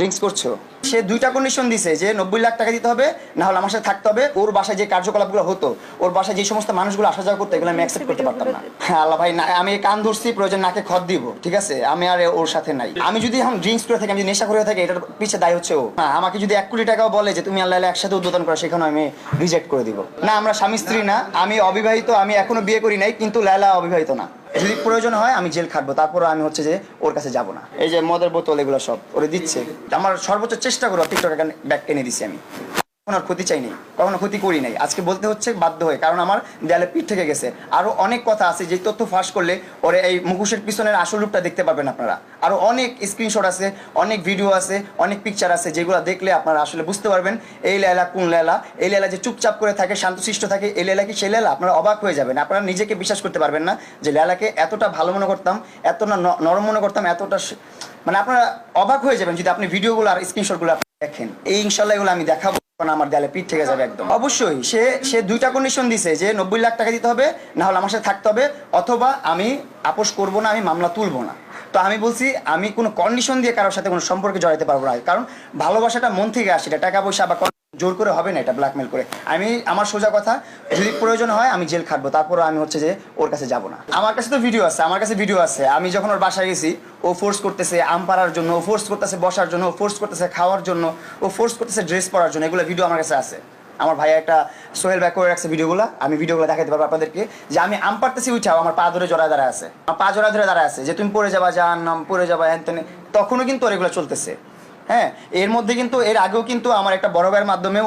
Drinks করছো। সে দুইটা condition দিছে যে 90 লাখ টাকা দিতে হবে, না হলে আমার সাথে থাকতে হবে। ওর বাসায় যে কার্যকলাপগুলো হতো, ওর বাসায় যে সমস্ত মানুষগুলো আসা যাওয়া করতো, এগুলো আমি অ্যাকসেপ্ট করতে পারতাম না। হ্যাঁ আল্লাহ ভাই, আমি কান ধরছি, প্রয়োজন নাকে খত দিব, ঠিক আছে, আমি আর ওর সাথে নাই। আমি যদি এখন ড্রিঙ্কস করে থাকি, আমি যদি নেশা করে থাকি, এটার পিছিয়ে দায় হচ্ছে ও। হ্যাঁ, আমাকে যদি 1 কোটি টাকাও বলে যে তুমি আল্লাহ একসাথে উদ্বোধন করো, সেখানে আমি রিজেক্ট করে দিব। না, আমরা স্বামী স্ত্রী না, আমি অবিবাহিত, আমি এখনো বিয়ে করি নাই, কিন্তু লায়লা অবিবাহিত না। যদি প্রয়োজন হয় আমি জেল খাটবো, তারপরে আমি হচ্ছে যে ওর কাছে যাব না। এই যে মদের বোতল এগুলো সব ওরে দিচ্ছে, আমার সর্বোচ্চ চেষ্টা করবো টিকটক ব্যাগ এনে দিছি আমি। কখনো ক্ষতি চাই নাই, কখনো ক্ষতি করি নাই, আজকে বলতে হচ্ছে বাধ্য হয়ে, কারণ আমার দেয়ালে পিঠ থেকে গেছে। আরো অনেক কথা আছে যে তথ্য ফাঁস করলে ওরে এই মুখোশের পিছনের আসল রূপটা দেখতে পাবেন আপনারা। আরো অনেক স্ক্রিনশট আছে, অনেক ভিডিও আছে, অনেক পিকচার আছে, যেগুলো দেখলে আপনারা আসলে বুঝতে পারবেন এই লায়লা কোন লায়লা। এই লায়লা যে চুপচাপ করে থাকে, শান্তশিষ্ট থাকে, এই লায়লা কি সেই লায়লা? আপনারা অবাক হয়ে যাবেন, আপনারা নিজেকে বিশ্বাস করতে পারবেন না যে লায়লাকে এতটা ভালো মনে করতাম, এতটা নরম মনে করতাম, এতটা মানে আপনারা অবাক হয়ে যাবেন যদি আপনি ভিডিওগুলো আর স্ক্রিনশটগুলো দেখেন। এই ইনশাল্লাহ এগুলো আমি দেখাবো, আমার দেয়ালে পিঠ থেকে যাবে একদম। অবশ্যই সে দুইটা কন্ডিশন দিছে যে 90 লাখ টাকা দিতে হবে, না হলে আমার সাথে থাকতে হবে, অথবা আমি আপোষ করবো না, আমি মামলা তুলবো না। তো আমি বলছি আমি কোনো কন্ডিশন দিয়ে কারোর সাথে কোনো সম্পর্কে জড়াতে পারবো না, কারণ ভালোবাসাটা মন থেকে আসে, এটা টাকা পয়সা বা জোর করে হবে না, এটা ব্ল্যাকমেল করে। আমি আমার সোজা কথা, যদি প্রয়োজন হয় আমি জেল খাটবো, তারপরে আমি হচ্ছে যে ওর কাছে যাব না। আমার কাছে তো ভিডিও আছে, আমার কাছে ভিডিও আছে, আমি যখন ওর বাসায় গেছি, ও ফোর্স করতেছে আম পাড়ার জন্য, ও ফোর্স করতেছে বসার জন্য, ও ফোর্স করতেছে খাওয়ার জন্য, ও ফোর্স করতেছে ড্রেস পরার জন্য, এগুলো ভিডিও আমার কাছে আছে। আমার ভাইয়া একটা সোহেল ব্যাক করে রাখছে ভিডিওগুলো, আমি ভিডিওগুলো দেখাতে পারবো আপনাদেরকে, যে আমি আম পাড়তেছি উঠাও, আমার পা ধরে জড়ায় দাঁড়ায় আছে, আমার পা জড়ায় ধরে দাঁড়ায় আছে, যে তুমি পড়ে যাবা, যান নাম পড়ে যাবা হ্যান, তখনও কিন্তু ওর এগুলো চলতেছে। হ্যাঁ, এর মধ্যে কিন্তু এর আগেও কিন্তু আমার একটা বড় ভাইয়ের মাধ্যমে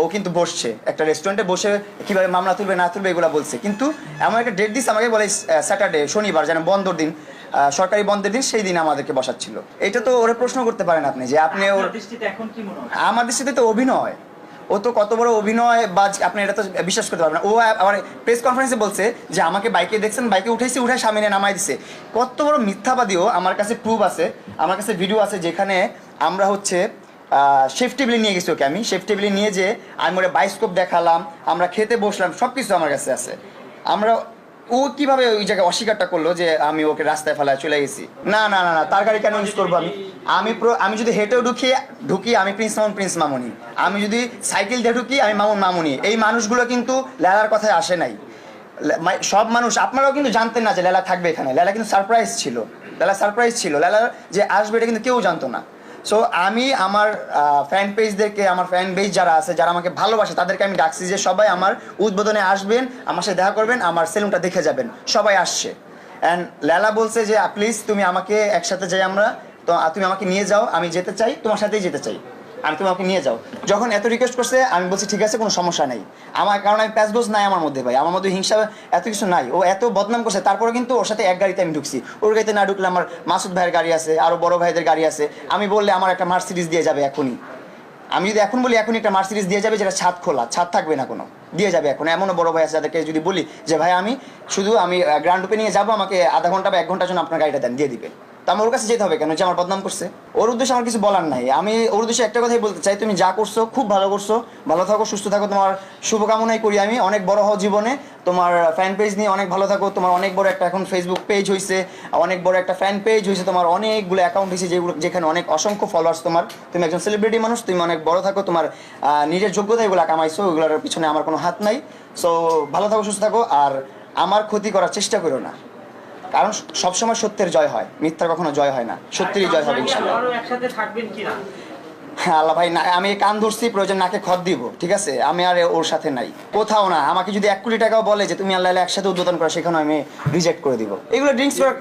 ও কিন্তু বসছে একটা রেস্টুরেন্টে বসে, কিভাবে মামলা তুলবে না তুলবে এগুলো বলছে। কিন্তু এমন একটা ডেট দিস আমাকে বলে স্যাটারডে, শনিবার, যেন বন্ধর দিন, সরকারি বন্ধের দিন, সেই দিন আমাদেরকে বসাচ্ছিল। এটা তো ওরে প্রশ্ন করতে পারেন আপনি যে আপনি ওর, আমার দৃষ্টিতে তো অভিনয়, ও তো কত বড় অভিনয় বাজ, আপনি এটা তো বিশ্বাস করতে পারবেন না। ও আমার প্রেস কনফারেন্সে বলছে যে আমাকে বাইকে দেখছেন, বাইকে উঠেছি, উঠে সামনে নামাই দিছে। কত বড় মিথ্যাবাদীও, আমার কাছে প্রুফ আছে, আমার কাছে ভিডিও আছে, যেখানে আমরা হচ্ছে শেফ টেবিলে নিয়ে গেছি ওকে, আমি শেফ টেবিলে নিয়ে যে আমি ওরা বায়োস্কোপ দেখালাম, আমরা খেতে বসলাম, সব কিছু আমার কাছে আছে। আমরা ও কিভাবে ওই জায়গায় অস্বীকারটা করলো যে আমি ওকে রাস্তায় ফেলায় চলে গেছি? না না না না, তার গাড়ি কেন ইউজ করবো আমি? আমি যদি হেঁটেও ঢুকি আমি প্রিন্স মামুনি, আমি যদি সাইকেল দিয়ে ঢুকি আমি মামুনি। এই মানুষগুলো কিন্তু লেলার কথায় আসে নাই। সব মানুষ, আপনারাও কিন্তু জানতেন না যে লেলা থাকবে এখানে, লেলা কিন্তু সারপ্রাইজ ছিল, লেলা যে আসবে এটা কিন্তু কেউ জানতো না। সো আমি আমার ফ্যান পেজদেরকে, আমার ফ্যান বেজ যারা আছে, যারা আমাকে ভালোবাসে, তাদেরকে আমি ডাকছি যে সবাই আমার উদ্বোধনে আসবেন, আমার সাথে দেখা করবেন, আমার সেলুনটা দেখে যাবেন। সবাই আসছে। অ্যান্ড লেলা বলছে যে প্লিজ তুমি আমাকে একসাথে যাই আমরা, তো তুমি আমাকে নিয়ে যাও, আমি যেতে চাই, তোমার সাথেই যেতে চাই, আমি তোমাকে নিয়ে যাও। যখন এত রিকোয়েস্ট করছে আমি বলছি ঠিক আছে, কোনো সমস্যা নেই আমার, কারণ আমি প্যাচগোজ নাই আমার মধ্যে ভাই, আমার মধ্যে হিংসা এত কিছু নাই। ও এত বদনাম করছে, তারপরে কিন্তু ওর সাথে এক গাড়িতে আমি ঢুকছি। ওর গাড়িতে না ঢুকলে আমার মাসুদ ভাইয়ের গাড়ি আছে, আরও বড় ভাইদের গাড়ি আছে, আমি বললে আমার একটা মার্সিডিজ দিয়ে যাবে এখনই। আমি যদি এখন বলি এখনই একটা মার্সিডিজ দিয়ে যাবে, যেটা ছাদ খোলা, ছাদ থাকবে না কোনো, দিয়ে যাবে এখন। এমনও বড় ভাই আছে যাদেরকে যদি বলি যে ভাই আমি গ্র্যান্ড রূপে নিয়ে যাবো, আমাকে আধা ঘন্টা বা 1 ঘন্টার জন্য আপনার গাড়িটা দেন, দিয়ে দিবে। তো আমার ওর কাছে যেতে হবে কেন যে আমার বদনাম করছে? ওর উদ্দেশ্যে আমার কিছু বলার নাই। আমি ওর উদ্দেশ্যে একটা কথাই বলতে চাই, তুমি যা করছো খুব ভালো করছো, ভালো থাকো, সুস্থ থাকো, তোমার শুভকামনাই করি আমি। অনেক বড় হও জীবনে, তোমার ফ্যান পেজ নিয়ে অনেক ভালো থাকো, তোমার অনেক বড় একটা এখন ফেসবুক পেজ হয়েছে, অনেক বড় একটা ফ্যান পেজ হয়েছে, তোমার অনেকগুলো অ্যাকাউন্ট হয়েছে, যেখানে অনেক অসংখ্য ফলোয়ার্স তোমার, তুমি একজন সেলিব্রিটি মানুষ, তুমি অনেক বড় থাকো, তোমার নিজের যোগ্যতা এগুলো কামাইছো, ওগুলোর পিছনে আমার কোনো হাত নাই। সো ভালো থাকো, সুস্থ থাকো, আর আমার ক্ষতি করার চেষ্টা করো না, কারণ সবসময় সত্যের জয় হয়, মিথ্যার কখনো জয় হয় না, সত্যেরই জয় হবে ইনশাআল্লাহ। হ্যাঁ আল্লাহ ভাই, আমি কান ধরছি, প্রয়োজন নাকে খত দিব, ঠিক আছে, আমি আর ওর সাথে নাই, কোথাও না। আমাকে যদি 1 কোটি টাকাও বলে যে তুমি আল্লাহ একসাথে উদ্বোধন করো, সেখানে আমি রিজেক্ট করে দিব। এগুলো ড্রিঙ্কস করে,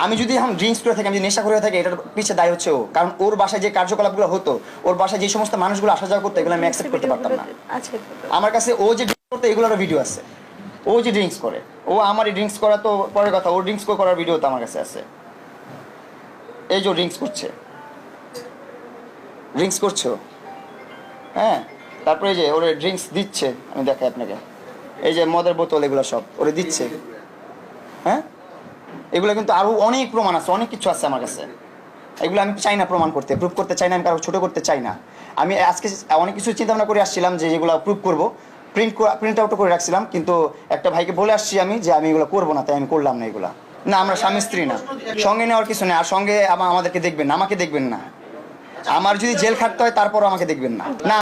আমি যদি এখন ড্রিঙ্কস করে থাকি, আমি যদি নেশা করে থাকি, এটার পিছিয়ে দায় হচ্ছে ও, কারণ ওর বাসায় যে কার্যকলাপগুলো হতো, ওর বাসায় যে সমস্ত মানুষগুলো আসা যাওয়া করতো, এগুলো আমি অ্যাকসেপ্ট করতে পারতাম না। আমার কাছে ও যে ড্রিঙ্কস করতো এগুলোর ভিডিও আছে, ও যে ড্রিঙ্কস করে, ও আমারই ড্রিঙ্কস করা তো পরের কথা, ও ড্রিঙ্কস করার ভিডিও তো আমার কাছে আছে। এই যে ড্রিঙ্কস করছো, হ্যাঁ, তারপরে যে ওরে ড্রিঙ্কস দিচ্ছে, আমি দেখাই আপনাকে, এই যে মদের বোতল এগুলো সব ওরে দিচ্ছে। হ্যাঁ, এগুলো কিন্তু আরও অনেক প্রমাণ আছে, অনেক কিছু আছে আমার কাছে। এগুলো আমি চাই না প্রমাণ করতে, প্রুভ করতে চাই না, আমি কারো ছোটো করতে চাই না। আমি আজকে অনেক কিছু চিন্তা ভাবনা করে আসছিলাম যে যেগুলো প্রুভ করবো, প্রিন্ট আউটও করে রাখছিলাম, কিন্তু একটা ভাইকে বলে আসছি আমি যে আমি এগুলো করবো না, তাই আমি করলাম না এগুলা। না, আমরা স্বামী স্ত্রী না, সঙ্গে নেওয়ার কিছু নেই, আর সঙ্গে আমাদেরকে দেখবেন না, আমাকে দেখবেন না। আমার যদি জেল খাটতে হয় তারপরও আমাকে দেখবেন না। না